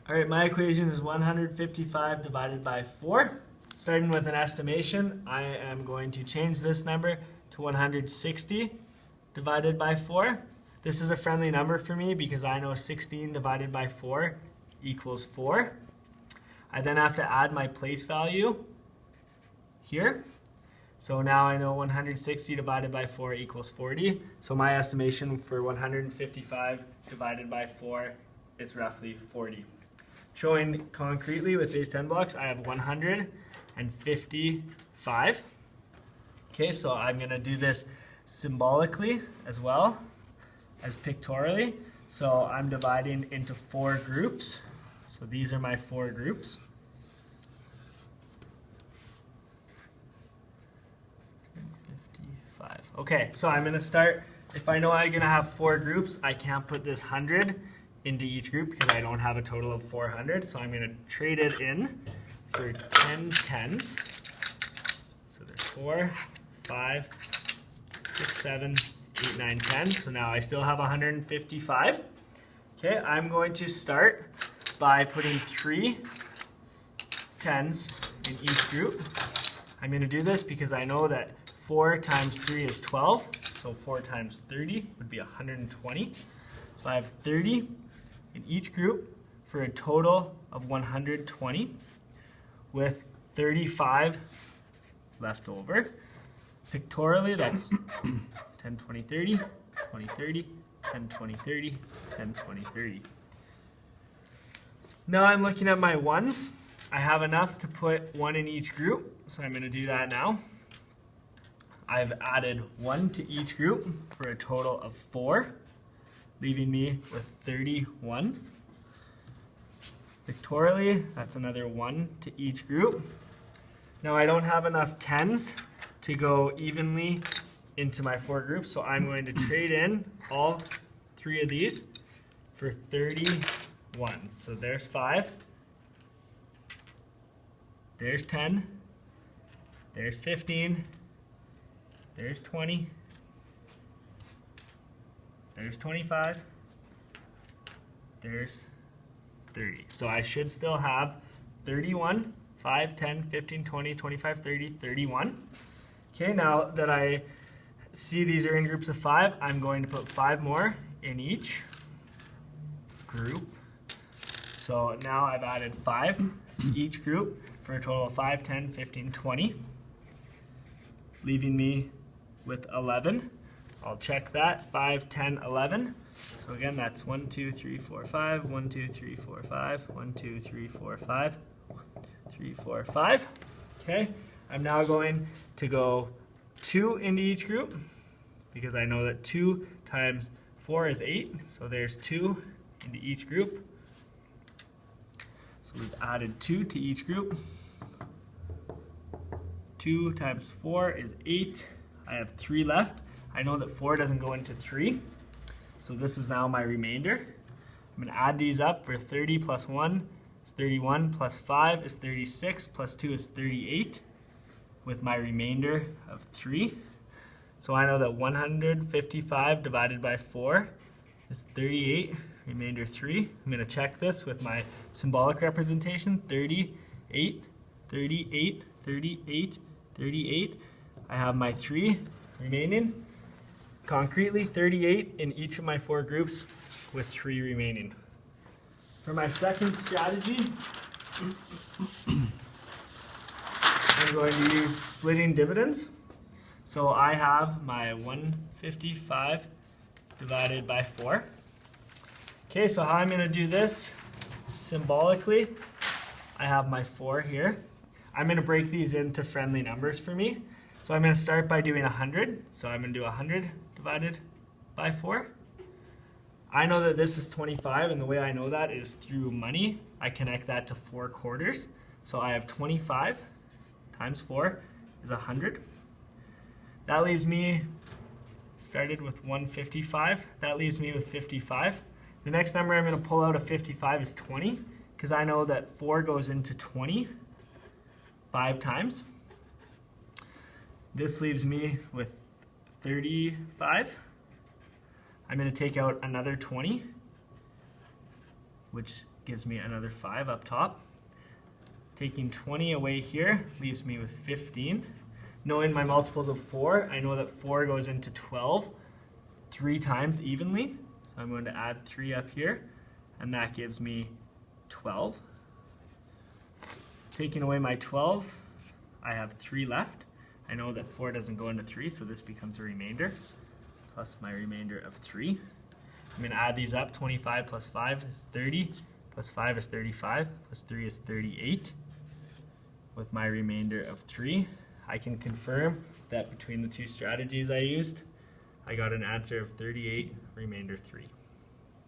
All right, my equation is 155 divided by 4. Starting with an estimation, I am going to change this number to 160 divided by 4. This is a friendly number for me because I know 16 divided by 4 equals 4. I then have to add my place value here. So now I know 160 divided by 4 equals 40. So my estimation for 155 divided by 4 is roughly 40. Showing concretely with base 10 blocks, I have 155. Okay, so I'm going to do this symbolically as well as pictorially. So I'm dividing into 4 groups. So these are my 4 groups. Okay, so I'm going to start. If I know I'm going to have 4 groups, I can't put this 100 into each group because I don't have a total of 400. So I'm going to trade it in for 10 tens. So there's 4, 5, 6, 7, 8, 9, 10. So now I still have 155. Okay, I'm going to start by putting 3 tens in each group. I'm going to do this because I know that 4 times 3 is 12, so 4 times 30 would be 120. So I have 30 in each group for a total of 120 with 35 left over. Pictorially, that's 10, 20, 30, 20, 30, 10, 20, 30, 10, 20, 30. Now I'm looking at my ones. I have enough to put 1 in each group, so I'm going to do that now. I've added 1 to each group for a total of 4, leaving me with 31. Pictorially, that's another 1 to each group. Now I don't have enough tens to go evenly into my 4 groups, so I'm going to trade in all 3 of these for 31. So there's 5, there's 10, there's 15, there's 20, there's 25, there's 30. So I should still have 31, 5, 10, 15, 20, 25, 30, 31. Okay, now that I see these are in groups of 5, I'm going to put 5 more in each group. So now I've added 5 to each group for a total of 5, 10, 15, 20, leaving me with 11. I'll check that. 5, 10, 11. So again, that's 1, 2, 3, 4, 5. 1, 2, 3, 4, 5. 1, 2, 3, 4, 5. 1, 2, 3, 4, 5. Okay, I'm now going to go 2 into each group because I know that 2 times 4 is 8. So there's 2 into each group. So we've added 2 to each group. 2 times 4 is 8. I have 3 left. I know that 4 doesn't go into 3. So this is now my remainder. I'm going to add these up for 30 plus 1 is 31 plus 5 is 36 plus 2 is 38 with my remainder of 3. So I know that 155 divided by 4 is 38, remainder 3. I'm going to check this with my symbolic representation. 38, 38, 38, 38. I have my 3 remaining. Concretely, 38 in each of my 4 groups with 3 remaining. For my second strategy, I'm going to use splitting dividends. So I have my 155 divided by 4. Okay, so how I'm going to do this symbolically, I have my 4 here. I'm going to break these into friendly numbers for me. So I'm going to start by doing 100. So I'm going to do 100 divided by 4. I know that this is 25, and the way I know that is through money. I connect that to 4 quarters. So I have 25 times 4 is 100. That leaves me, started with 155. That leaves me with 55. The next number I'm going to pull out of 55 is 20, because I know that 4 goes into 20 5 times. This leaves me with 35. I'm going to take out another 20, which gives me another 5 up top. Taking 20 away here leaves me with 15. Knowing my multiples of 4, I know that 4 goes into 12 3 times evenly. So I'm going to add 3 up here, and that gives me 12. Taking away my 12, I have 3 left. I know that 4 doesn't go into 3, so this becomes a remainder, plus my remainder of 3. I'm going to add these up. 25 plus 5 is 30, plus 5 is 35, plus 3 is 38. With my remainder of 3, I can confirm that between the two strategies I used, I got an answer of 38, remainder 3.